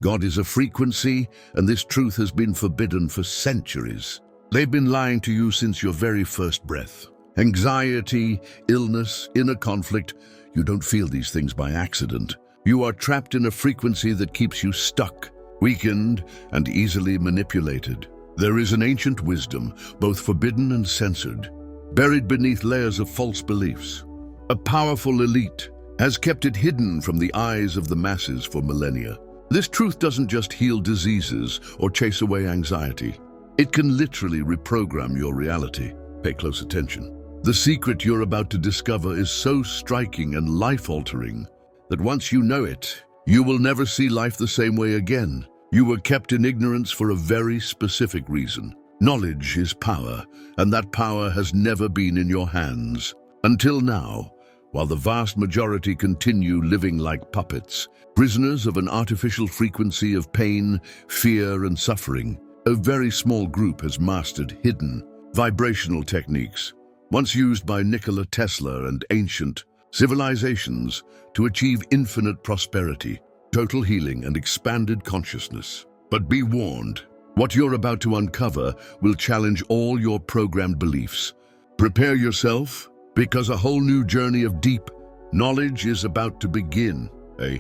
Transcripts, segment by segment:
God is a frequency, and this truth has been forbidden for centuries. They've been lying to you since your very first breath. Anxiety, illness, inner conflict, you don't feel these things by accident. You are trapped in a frequency that keeps you stuck, weakened, and easily manipulated. There is an ancient wisdom, both forbidden and censored, buried beneath layers of false beliefs. A powerful elite has kept it hidden from the eyes of the masses for millennia. This truth doesn't just heal diseases or chase away anxiety. It can literally reprogram your reality. Pay close attention. The secret you're about to discover is so striking and life-altering that once you know it, you will never see life the same way again. You were kept in ignorance for a very specific reason. Knowledge is power, and that power has never been in your hands. Until now, while the vast majority continue living like puppets, prisoners of an artificial frequency of pain, fear, and suffering, a very small group has mastered hidden, vibrational techniques, once used by Nikola Tesla and ancient civilizations to achieve infinite prosperity, total healing, and expanded consciousness. But be warned, what you're about to uncover will challenge all your programmed beliefs. Prepare yourself, because a whole new journey of deep knowledge is about to begin. A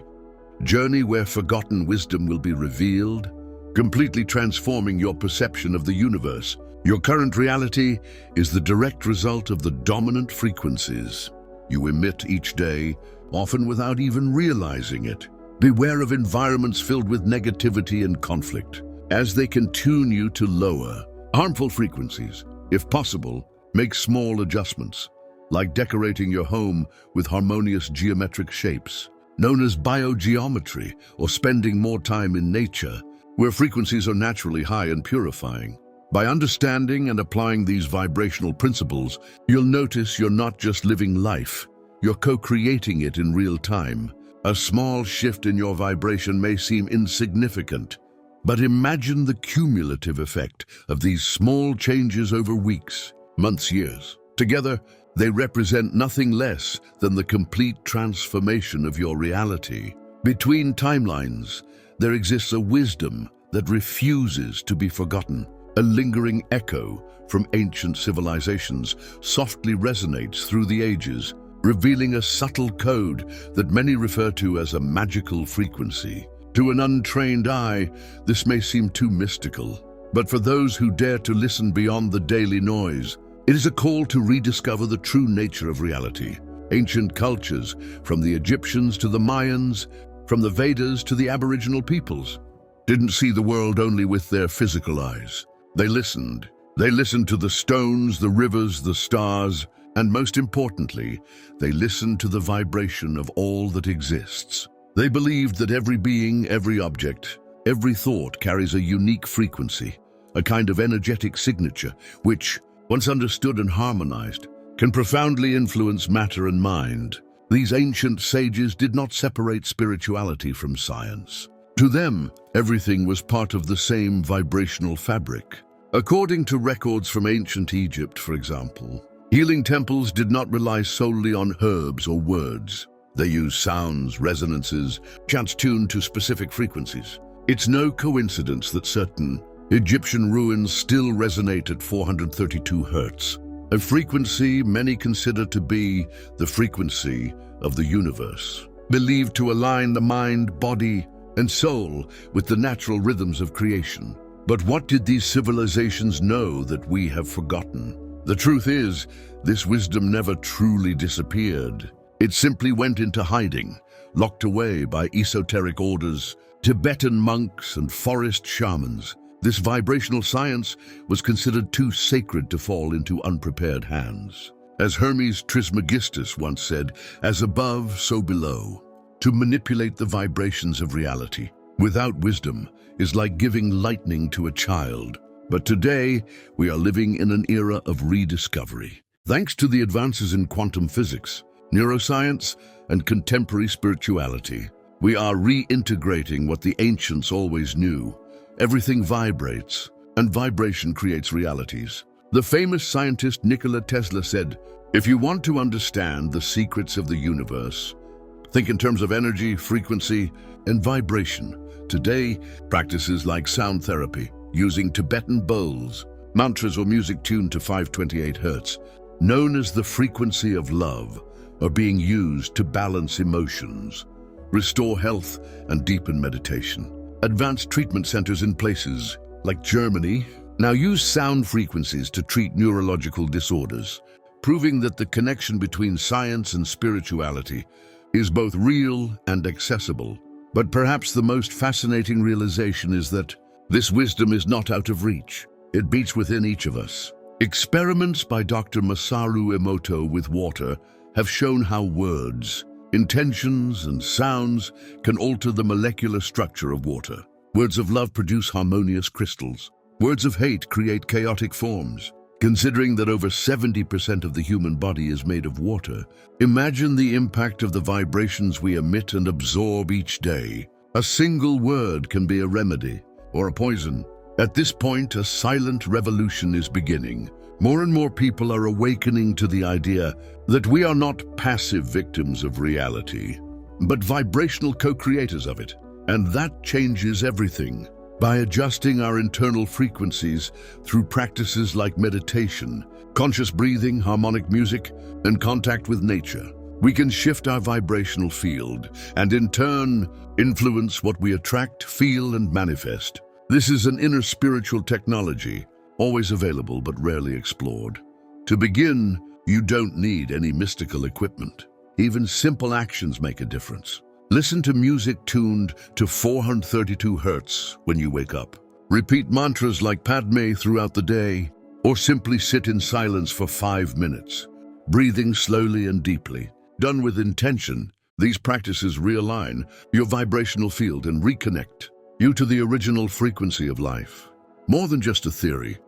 journey where forgotten wisdom will be revealed, completely transforming your perception of the universe. Your current reality is the direct result of the dominant frequencies you emit each day, often without even realizing it. Beware of environments filled with negativity and conflict, as they can tune you to lower, harmful frequencies. If possible, make small adjustments, like decorating your home with harmonious geometric shapes, known as biogeometry, or spending more time in nature, where frequencies are naturally high and purifying. By understanding and applying these vibrational principles, you'll notice you're not just living life, you're co-creating it in real time. A small shift in your vibration may seem insignificant, but imagine the cumulative effect of these small changes over weeks, months, years. Together, they represent nothing less than the complete transformation of your reality. Between timelines, there exists a wisdom that refuses to be forgotten. A lingering echo from ancient civilizations softly resonates through the ages, revealing a subtle code that many refer to as a magical frequency. To an untrained eye, this may seem too mystical, but for those who dare to listen beyond the daily noise, it is a call to rediscover the true nature of reality. Ancient cultures, from the Egyptians to the Mayans, from the Vedas to the Aboriginal peoples, didn't see the world only with their physical eyes. They listened. They listened to the stones, the rivers, the stars, and most importantly, they listened to the vibration of all that exists. They believed that every being, every object, every thought carries a unique frequency, a kind of energetic signature, which, once understood and harmonized, can profoundly influence matter and mind. These ancient sages did not separate spirituality from science. To them, everything was part of the same vibrational fabric. According to records from ancient Egypt, for example, healing temples did not rely solely on herbs or words. They used sounds, resonances, chants tuned to specific frequencies. It's no coincidence that certain Egyptian ruins still resonate at 432 Hz, a frequency many consider to be the frequency of the universe, believed to align the mind, body, and soul with the natural rhythms of creation. But what did these civilizations know that we have forgotten? The truth is, this wisdom never truly disappeared. It simply went into hiding, locked away by esoteric orders, Tibetan monks, and forest shamans. This vibrational science was considered too sacred to fall into unprepared hands. As Hermes Trismegistus once said, "As above, so below." To manipulate the vibrations of reality without wisdom is like giving lightning to a child. But today, we are living in an era of rediscovery. Thanks to the advances in quantum physics, neuroscience, and contemporary spirituality, we are reintegrating what the ancients always knew. Everything vibrates, and vibration creates realities. The famous scientist Nikola Tesla said, "If you want to understand the secrets of the universe, Think in terms of energy, frequency, and vibration. Today, practices like sound therapy, using Tibetan bowls, mantras or music tuned to 528 Hz, known as the frequency of love, are being used to balance emotions, restore health, and deepen meditation. Advanced treatment centers in places like Germany now use sound frequencies to treat neurological disorders, proving that the connection between science and spirituality is both real and accessible. But perhaps the most fascinating realization is that this wisdom is not out of reach. It beats within each of us. Experiments by Dr. Masaru Emoto with water have shown how words, intentions, and sounds can alter the molecular structure of water. Words of love produce harmonious crystals. Words of hate create chaotic forms. Considering that over 70% of the human body is made of water, imagine the impact of the vibrations we emit and absorb each day. A single word can be a remedy or a poison. At this point, a silent revolution is beginning. More and more people are awakening to the idea that we are not passive victims of reality, but vibrational co-creators of it. And that changes everything. By adjusting our internal frequencies through practices like meditation, conscious breathing, harmonic music, and contact with nature, we can shift our vibrational field and in turn influence what we attract, feel, and manifest. This is an inner spiritual technology, always available but rarely explored. To begin, you don't need any mystical equipment. Even simple actions make a difference. Listen to music tuned to 432 Hz when you wake up. Repeat mantras like Padme throughout the day, or simply sit in silence for 5 minutes, breathing slowly and deeply. Done with intention, these practices realign your vibrational field and reconnect you to the original frequency of life. More than just a theory,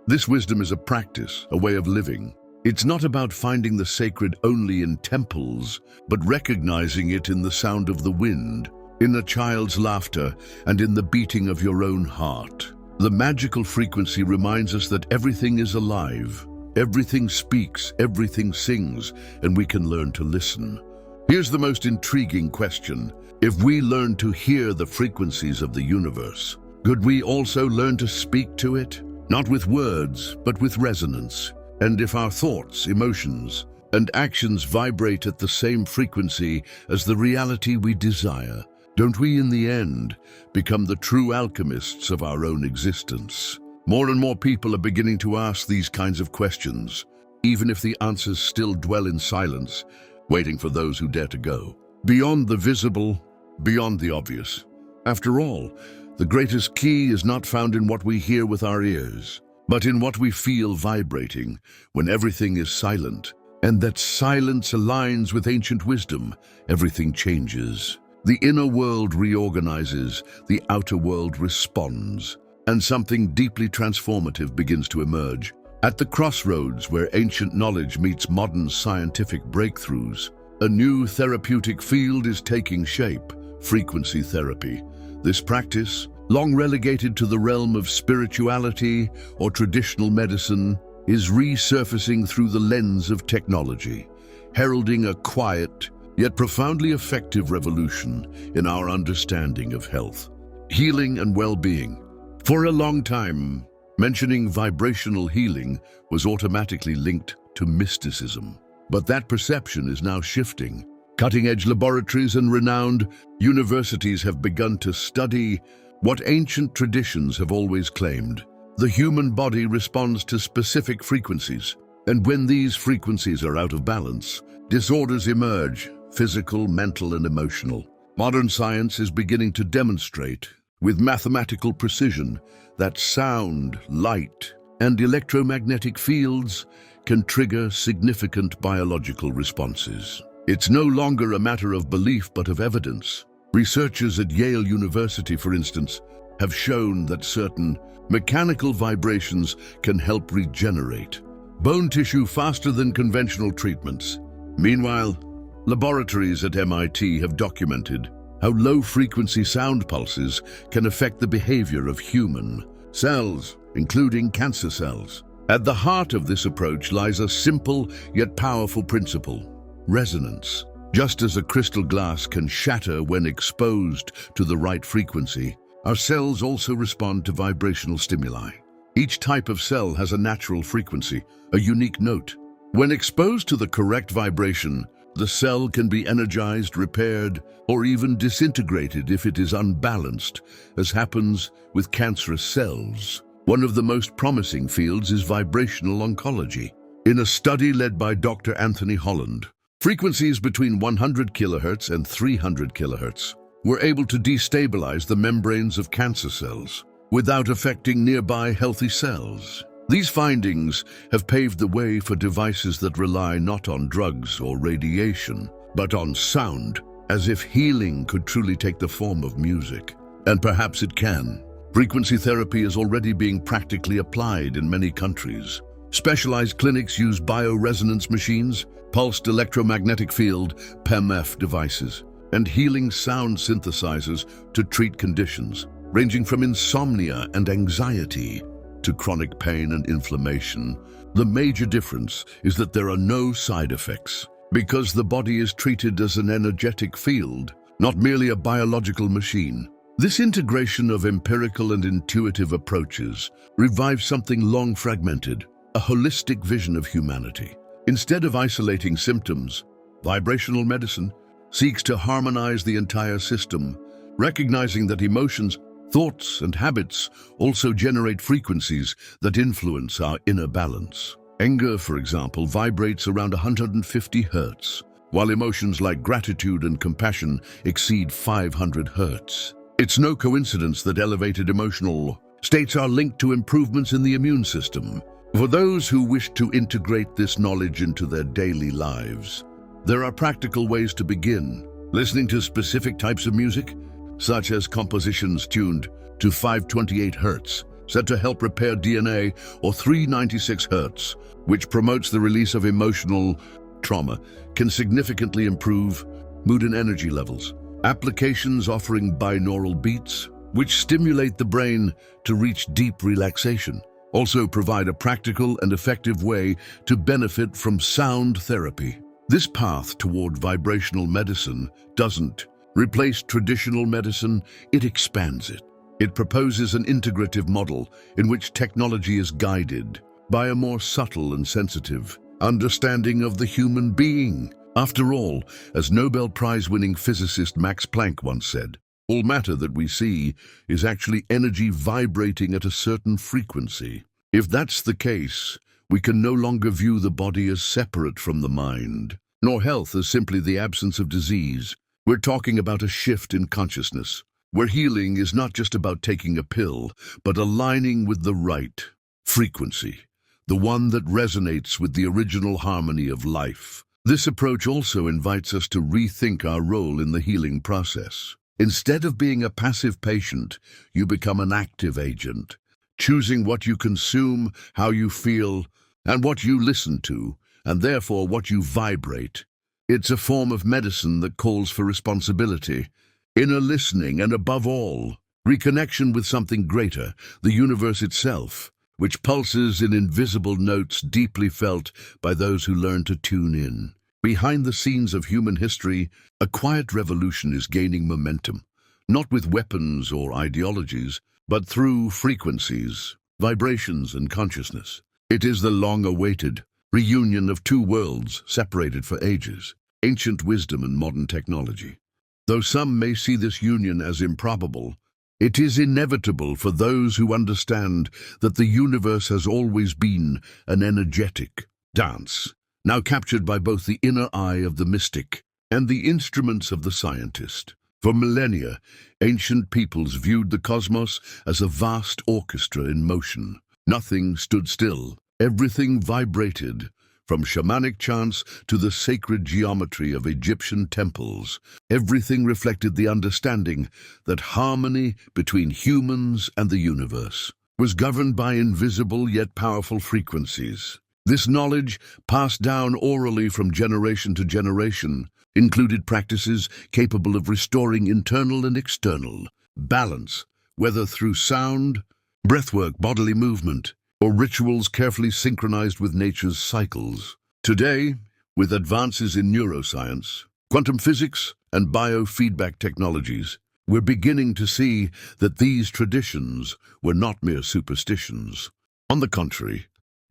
this wisdom is a practice, a way of living. It's not about finding the sacred only in temples, but recognizing it in the sound of the wind, in a child's laughter, and in the beating of your own heart. The magical frequency reminds us that everything is alive, everything speaks, everything sings, and we can learn to listen. Here's the most intriguing question. If we learn to hear the frequencies of the universe, could we also learn to speak to it? Not with words, but with resonance. And if our thoughts, emotions, and actions vibrate at the same frequency as the reality we desire, don't we in the end become the true alchemists of our own existence? More and more people are beginning to ask these kinds of questions, even if the answers still dwell in silence, waiting for those who dare to go. Beyond the visible, beyond the obvious. After all, the greatest key is not found in what we hear with our ears, but in what we feel vibrating when everything is silent. And that silence aligns with ancient wisdom. Everything changes. The inner world reorganizes, the outer world responds, and something deeply transformative begins to emerge. At the crossroads where ancient knowledge meets modern scientific breakthroughs, a new therapeutic field is taking shape: frequency therapy. This practice, long relegated to the realm of spirituality or traditional medicine, is resurfacing through the lens of technology, heralding a quiet yet profoundly effective revolution in our understanding of health, healing, and well-being. For a long time, mentioning vibrational healing was automatically linked to mysticism. But that perception is now shifting. Cutting-edge laboratories and renowned universities have begun to study what ancient traditions have always claimed. The human body responds to specific frequencies, and when these frequencies are out of balance, disorders emerge: physical, mental, and emotional. Modern science is beginning to demonstrate, with mathematical precision, that sound, light, and electromagnetic fields can trigger significant biological responses. It's no longer a matter of belief but of evidence. Researchers at Yale University, for instance, have shown that certain mechanical vibrations can help regenerate bone tissue faster than conventional treatments. Meanwhile, laboratories at MIT have documented how low-frequency sound pulses can affect the behavior of human cells, including cancer cells. At the heart of this approach lies a simple yet powerful principle: resonance. Just as a crystal glass can shatter when exposed to the right frequency, our cells also respond to vibrational stimuli. Each type of cell has a natural frequency, a unique note. When exposed to the correct vibration, the cell can be energized, repaired, or even disintegrated if it is unbalanced, as happens with cancerous cells. One of the most promising fields is vibrational oncology. In a study led by Dr. Anthony Holland, frequencies between 100 kHz and 300 kHz were able to destabilize the membranes of cancer cells without affecting nearby healthy cells. These findings have paved the way for devices that rely not on drugs or radiation, but on sound, as if healing could truly take the form of music. And perhaps it can. Frequency therapy is already being practically applied in many countries. Specialized clinics use bioresonance machines, pulsed electromagnetic field (PEMF) devices, and healing sound synthesizers to treat conditions ranging from insomnia and anxiety to chronic pain and inflammation. The major difference is that there are no side effects, because the body is treated as an energetic field, not merely a biological machine. This integration of empirical and intuitive approaches revives something long fragmented, a holistic vision of humanity. Instead of isolating symptoms, vibrational medicine seeks to harmonize the entire system, recognizing that emotions, thoughts, and habits also generate frequencies that influence our inner balance. Anger, for example, vibrates around 150 Hz, while emotions like gratitude and compassion exceed 500 Hz. It's no coincidence that elevated emotional states are linked to improvements in the immune system. For those who wish to integrate this knowledge into their daily lives, there are practical ways to begin. Listening to specific types of music, such as compositions tuned to 528 Hz, said to help repair DNA, or 396 Hz, which promotes the release of emotional trauma, can significantly improve mood and energy levels. Applications offering binaural beats, which stimulate the brain to reach deep relaxation, also provide a practical and effective way to benefit from sound therapy. This path toward vibrational medicine doesn't replace traditional medicine, it expands it. It proposes an integrative model in which technology is guided by a more subtle and sensitive understanding of the human being. After all, as Nobel Prize-winning physicist Max Planck once said, all matter that we see is actually energy vibrating at a certain frequency. If that's the case, we can no longer view the body as separate from the mind, nor health as simply the absence of disease. We're talking about a shift in consciousness, where healing is not just about taking a pill, but aligning with the right frequency, the one that resonates with the original harmony of life. This approach also invites us to rethink our role in the healing process. Instead of being a passive patient, you become an active agent, choosing what you consume, how you feel, and what you listen to, and therefore what you vibrate. It's a form of medicine that calls for responsibility, inner listening, and above all, reconnection with something greater, the universe itself, which pulses in invisible notes deeply felt by those who learn to tune in. Behind the scenes of human history, a quiet revolution is gaining momentum, not with weapons or ideologies, but through frequencies, vibrations, and consciousness. It is the long-awaited reunion of two worlds separated for ages, ancient wisdom and modern technology. Though some may see this union as improbable, it is inevitable for those who understand that the universe has always been an energetic dance, now captured by both the inner eye of the mystic and the instruments of the scientist. For millennia, ancient peoples viewed the cosmos as a vast orchestra in motion. Nothing stood still. Everything vibrated, from shamanic chants to the sacred geometry of Egyptian temples. Everything reflected the understanding that harmony between humans and the universe was governed by invisible yet powerful frequencies. This knowledge, passed down orally from generation to generation, included practices capable of restoring internal and external balance, whether through sound, breathwork, bodily movement, or rituals carefully synchronized with nature's cycles. Today, with advances in neuroscience, quantum physics, and biofeedback technologies. We're beginning to see that these traditions were not mere superstitions. On the contrary,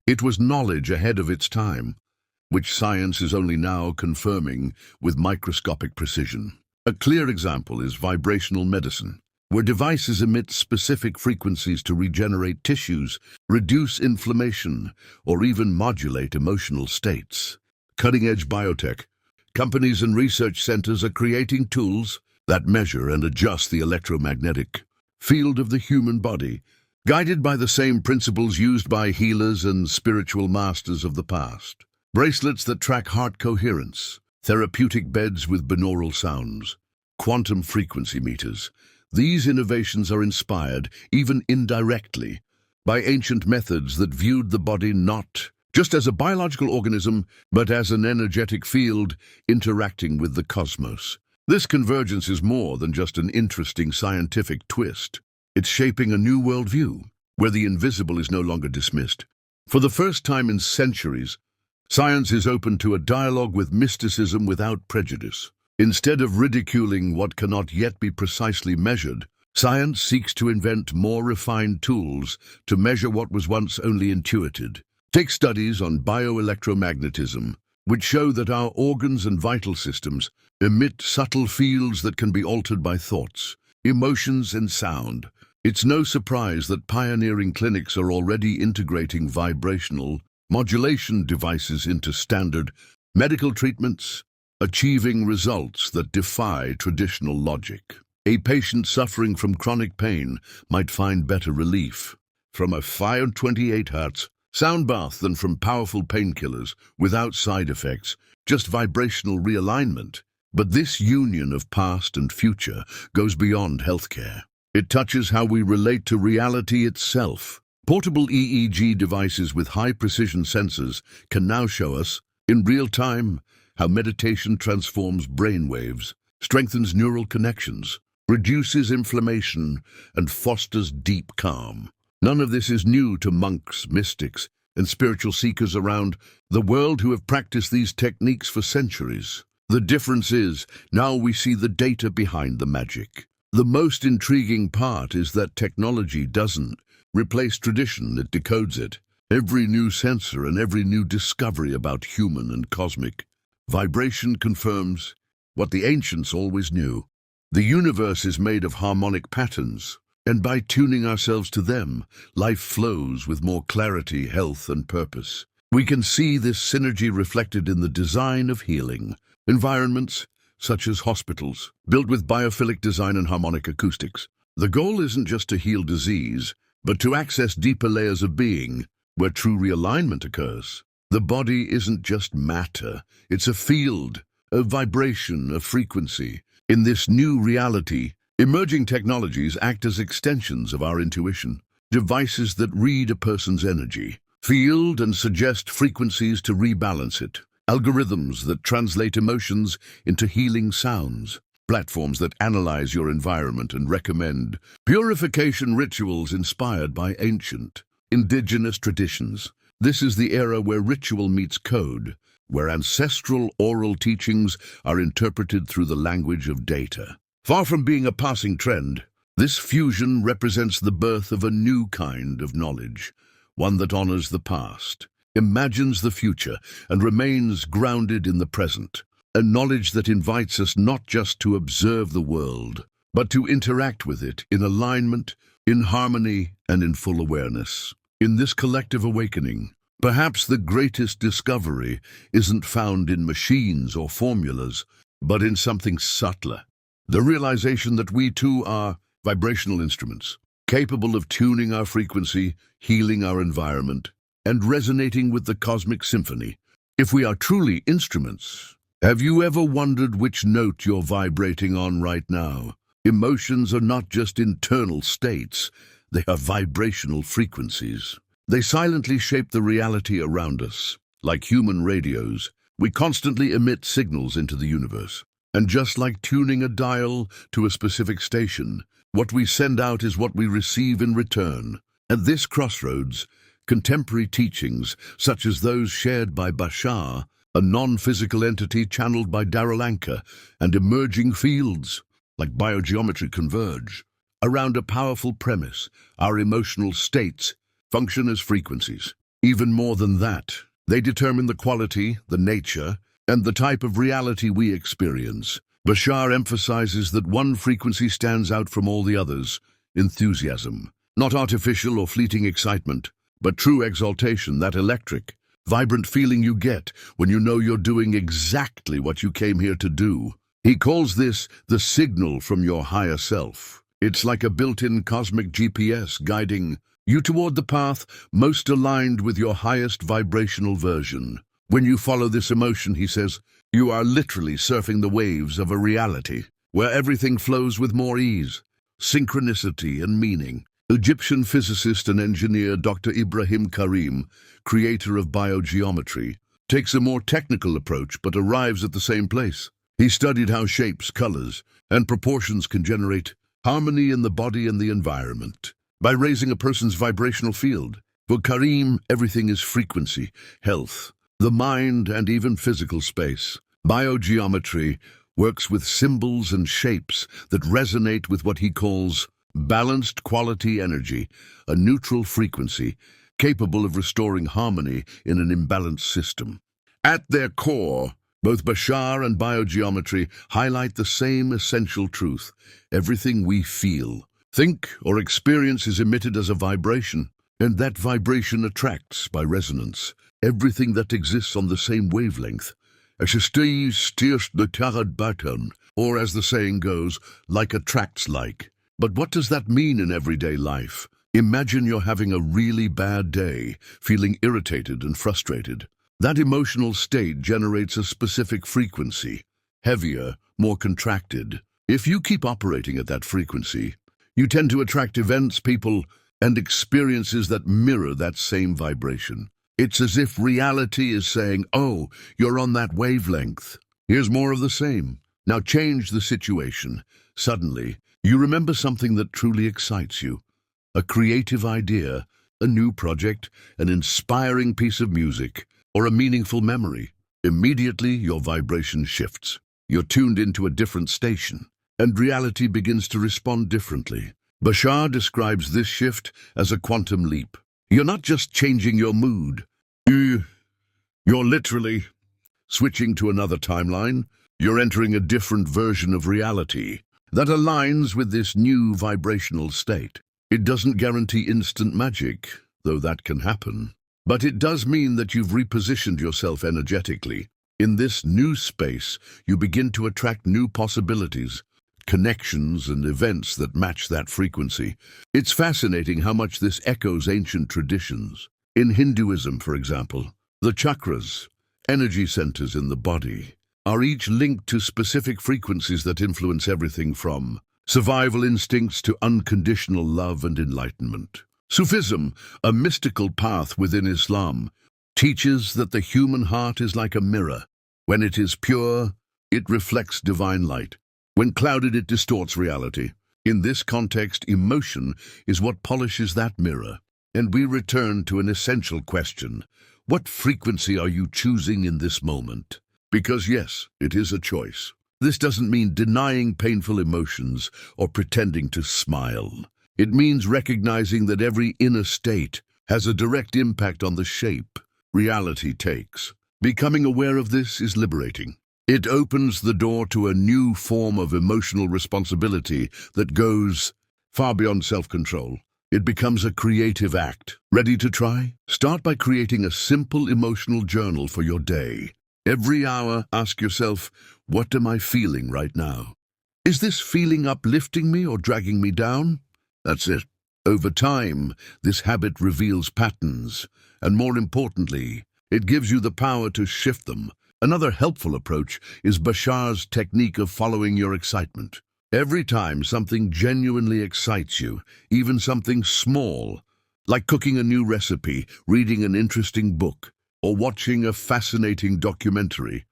it was knowledge ahead of its time, which science is only now confirming with microscopic precision. A clear example is vibrational medicine, where devices emit specific frequencies to regenerate tissues, reduce inflammation, or even modulate emotional states. Cutting-edge biotech, companies and research centers are creating tools that measure and adjust the electromagnetic field of the human body, guided by the same principles used by healers and spiritual masters of the past. Bracelets that track heart coherence, therapeutic beds with binaural sounds, quantum frequency meters. These innovations are inspired, even indirectly, by ancient methods that viewed the body not just as a biological organism, but as an energetic field interacting with the cosmos. This convergence is more than just an interesting scientific twist. It's shaping a new worldview, where the invisible is no longer dismissed. For the first time in centuries, science is open to a dialogue with mysticism without prejudice. Instead of ridiculing what cannot yet be precisely measured, science seeks to invent more refined tools to measure what was once only intuited. Take studies on bioelectromagnetism, which show that our organs and vital systems emit subtle fields that can be altered by thoughts, emotions, and sound. It's no surprise that pioneering clinics are already integrating vibrational modulation devices into standard medical treatments, achieving results that defy traditional logic. A patient suffering from chronic pain might find better relief from a 528 Hz sound bath than from powerful painkillers without side effects, just vibrational realignment. But this union of past and future goes beyond healthcare. It touches how we relate to reality itself. Portable EEG devices with high-precision sensors can now show us, in real time, how meditation transforms brainwaves, strengthens neural connections, reduces inflammation, and fosters deep calm. None of this is new to monks, mystics, and spiritual seekers around the world who have practiced these techniques for centuries. The difference is, now we see the data behind the magic. The most intriguing part is that technology doesn't replace tradition, it decodes it. Every new sensor and every new discovery about human and cosmic vibration confirms what the ancients always knew. The universe is made of harmonic patterns, and by tuning ourselves to them, life flows with more clarity, health, and purpose. We can see this synergy reflected in the design of healing environments, such as hospitals, built with biophilic design and harmonic acoustics. The goal isn't just to heal disease, but to access deeper layers of being, where true realignment occurs. The body isn't just matter, it's a field, a vibration, a frequency. In this new reality, emerging technologies act as extensions of our intuition, devices that read a person's energy, field, and suggest frequencies to rebalance it, algorithms that translate emotions into healing sounds, platforms that analyze your environment and recommend purification rituals inspired by ancient, indigenous traditions. This is the era where ritual meets code, where ancestral oral teachings are interpreted through the language of data. Far from being a passing trend, this fusion represents the birth of a new kind of knowledge, one that honors the past, imagines the future, and remains grounded in the present. A knowledge that invites us not just to observe the world, but to interact with it in alignment, in harmony, and in full awareness. In this collective awakening, perhaps the greatest discovery isn't found in machines or formulas, but in something subtler. The realization that we too are vibrational instruments, capable of tuning our frequency, healing our environment, and resonating with the cosmic symphony. If we are truly instruments, have you ever wondered which note you're vibrating on right now? Emotions are not just internal states, they are vibrational frequencies. They silently shape the reality around us. Like human radios, we constantly emit signals into the universe. And just like tuning a dial to a specific station, what we send out is what we receive in return. At this crossroads, contemporary teachings, such as those shared by Bashar, a non-physical entity channeled by Daralanka, and emerging fields, like biogeometry, converge around a powerful premise. Our emotional states function as frequencies. Even more than that, they determine the quality, the nature, and the type of reality we experience. Bashar emphasizes that one frequency stands out from all the others: enthusiasm. Not artificial or fleeting excitement, but true exaltation, that electric, vibrant feeling you get when you know you're doing exactly what you came here to do. He calls this the signal from your higher self. It's like a built-in cosmic GPS guiding you toward the path most aligned with your highest vibrational version. When you follow this emotion, he says, you are literally surfing the waves of a reality where everything flows with more ease, synchronicity, and meaning. Egyptian physicist and engineer Dr. Ibrahim Karim, creator of biogeometry, takes a more technical approach but arrives at the same place. He studied how shapes, colors, and proportions can generate harmony in the body and the environment by raising a person's vibrational field. For Karim, everything is frequency, health, the mind, and even physical space. Biogeometry works with symbols and shapes that resonate with what he calls balanced quality energy, a neutral frequency capable of restoring harmony in an imbalanced system. At their core, both Bashar and biogeometry highlight the same essential truth: everything we feel, think, or experience is emitted as a vibration, and that vibration attracts by resonance everything that exists on the same wavelength. Or as the saying goes, like attracts like. But what does that mean in everyday life? Imagine you're having a really bad day, feeling irritated and frustrated. That emotional state generates a specific frequency, heavier, more contracted. If you keep operating at that frequency, you tend to attract events, people, and experiences that mirror that same vibration. It's as if reality is saying, oh, you're on that wavelength. Here's more of the same. Now change the situation. Suddenly, you remember something that truly excites you. A creative idea, a new project, an inspiring piece of music, or a meaningful memory. Immediately, your vibration shifts. You're tuned into a different station, and reality begins to respond differently. Bashar describes this shift as a quantum leap. You're not just changing your mood. You're literally switching to another timeline. You're entering a different version of reality that aligns with this new vibrational state. It doesn't guarantee instant magic, though that can happen. But it does mean that you've repositioned yourself energetically. In this new space, you begin to attract new possibilities, connections, and events that match that frequency. It's fascinating how much this echoes ancient traditions. In Hinduism, for example, the chakras, energy centers in the body, are each linked to specific frequencies that influence everything from survival instincts to unconditional love and enlightenment. Sufism, a mystical path within Islam, teaches that the human heart is like a mirror. When it is pure, it reflects divine light. When clouded, it distorts reality. In this context, emotion is what polishes that mirror. And we return to an essential question: what frequency are you choosing in this moment? Because yes, it is a choice. This doesn't mean denying painful emotions or pretending to smile. It means recognizing that every inner state has a direct impact on the shape reality takes. Becoming aware of this is liberating. It opens the door to a new form of emotional responsibility that goes far beyond self-control. It becomes a creative act. Ready to try? Start by creating a simple emotional journal for your day. Every hour, ask yourself, what am I feeling right now? Is this feeling uplifting me or dragging me down? That's it. Over time, this habit reveals patterns, and more importantly, it gives you the power to shift them. Another helpful approach is Bashar's technique of following your excitement. Every time something genuinely excites you, even something small, like cooking a new recipe, reading an interesting book, or watching a fascinating documentary,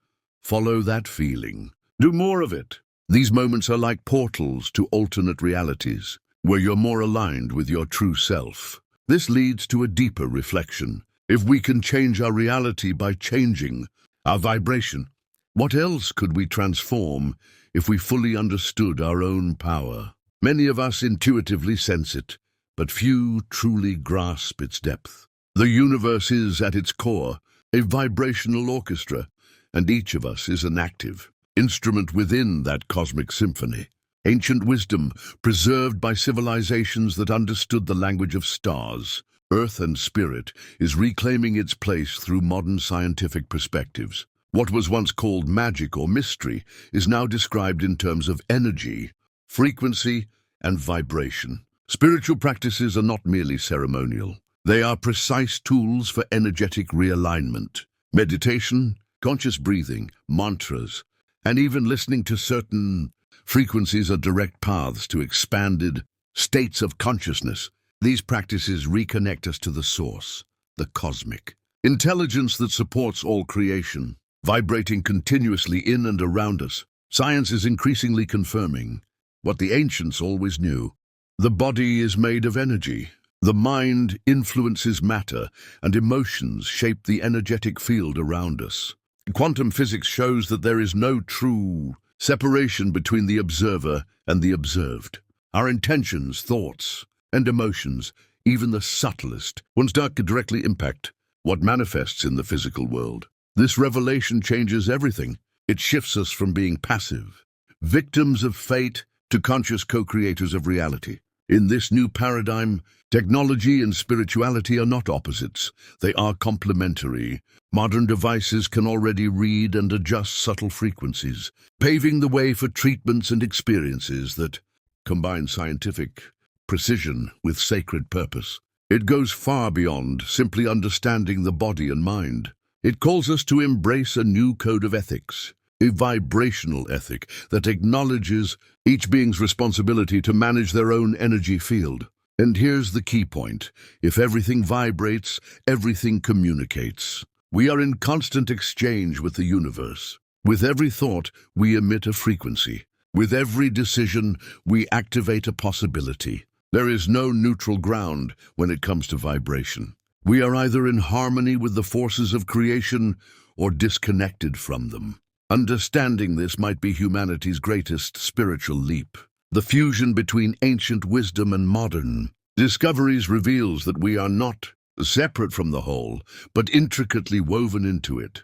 follow that feeling. Do more of it. These moments are like portals to alternate realities, where you're more aligned with your true self. This leads to a deeper reflection. If we can change our reality by changing our vibration. What else could we transform if we fully understood our own power? Many of us intuitively sense it, but few truly grasp its depth. The universe is, at its core, a vibrational orchestra, and each of us is an active instrument within that cosmic symphony. Ancient wisdom, preserved by civilizations that understood the language of stars, earth and spirit, is reclaiming its place through modern scientific perspectives. What was once called magic or mystery is now described in terms of energy, frequency, and vibration. Spiritual practices are not merely ceremonial. They are precise tools for energetic realignment. Meditation, conscious breathing, mantras, and even listening to certain frequencies are direct paths to expanded states of consciousness. These practices reconnect us to the source, the cosmic intelligence that supports all creation, vibrating continuously in and around us. Science is increasingly confirming what the ancients always knew. The body is made of energy. The mind influences matter, and emotions shape the energetic field around us. Quantum physics shows that there is no true separation between the observer and the observed. Our intentions, thoughts, and emotions, even the subtlest ones, could directly impact what manifests in the physical world. This revelation changes everything. It shifts us from being passive victims of fate to conscious co-creators of reality. In this new paradigm, technology and spirituality are not opposites. They are complementary. Modern devices can already read and adjust subtle frequencies, paving the way for treatments and experiences that combine scientific precision with sacred purpose. It goes far beyond simply understanding the body and mind. It calls us to embrace a new code of ethics, a vibrational ethic that acknowledges each being's responsibility to manage their own energy field. And here's the key point. If everything vibrates, everything communicates. We are in constant exchange with the universe. With every thought, we emit a frequency. With every decision, we activate a possibility. There is no neutral ground when it comes to vibration. We are either in harmony with the forces of creation or disconnected from them. Understanding this might be humanity's greatest spiritual leap. The fusion between ancient wisdom and modern discoveries reveals that we are not separate from the whole, but intricately woven into it.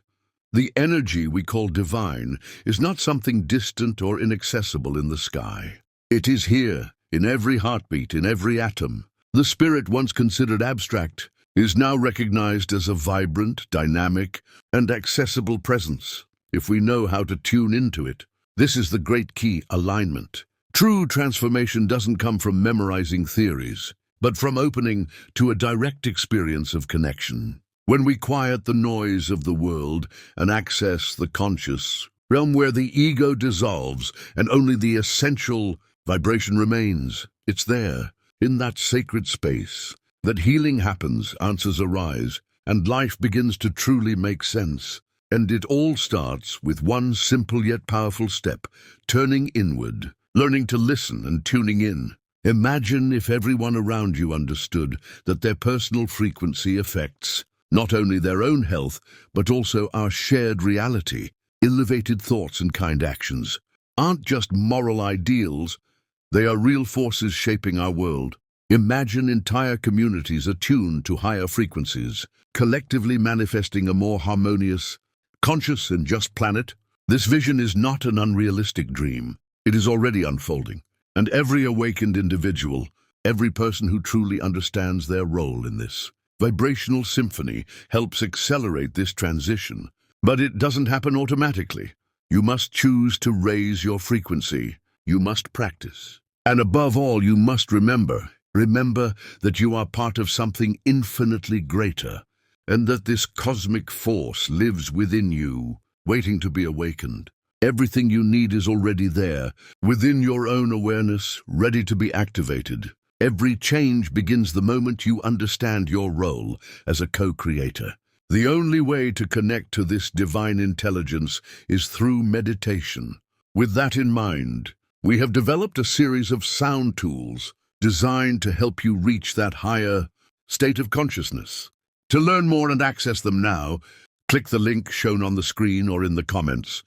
The energy we call divine is not something distant or inaccessible in the sky. It is here, in every heartbeat, in every atom. The spirit, once considered abstract, is now recognized as a vibrant, dynamic, and accessible presence, if we know how to tune into it. This is the great key: alignment. True transformation doesn't come from memorizing theories, but from opening to a direct experience of connection. When we quiet the noise of the world and access the conscious realm where the ego dissolves and only the essential vibration remains, it's there, in that sacred space, that healing happens, answers arise, and life begins to truly make sense. And it all starts with one simple yet powerful step: turning inward, learning to listen and tuning in. Imagine if everyone around you understood that their personal frequency affects not only their own health, but also our shared reality. Elevated thoughts and kind actions aren't just moral ideals, they are real forces shaping our world. Imagine entire communities attuned to higher frequencies, collectively manifesting a more harmonious, conscious and just planet. This vision is not an unrealistic dream. It is already unfolding. And every awakened individual, every person who truly understands their role in this vibrational symphony, helps accelerate this transition. But it doesn't happen automatically. You must choose to raise your frequency. You must practice. And above all, you must remember that you are part of something infinitely greater, and that this cosmic force lives within you, waiting to be awakened. Everything you need is already there, within your own awareness, ready to be activated. Every change begins the moment you understand your role as a co-creator. The only way to connect to this divine intelligence is through meditation. With that in mind, we have developed a series of sound tools designed to help you reach that higher state of consciousness. To learn more and access them now, Click the link shown on the screen or in the comments.